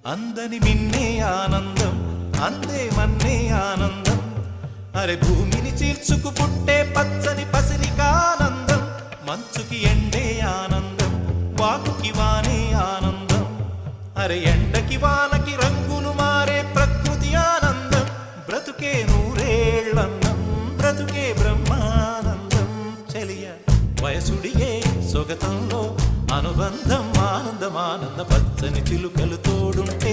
అందని మిన్నే ఆనందం అందే మన్నే ఆనందం అరే భూమిని చీల్చుకు పుట్టే పచ్చని పసిరికానందం మంచుకి ఎండే ఆనందం వాకుకి వానే ఆనందం అరే ఎండకి వానకి రంగులు మారే ప్రకృతి ఆనందం బ్రతుకే నూరేళ్ళన్నం బ్రతుకే బ్రహ్మానందం చెలియ వయసుడిగే సొగతంలో అనుబంధం ఆనందమానంద పచ్చని చిలుకలు తోడుంటే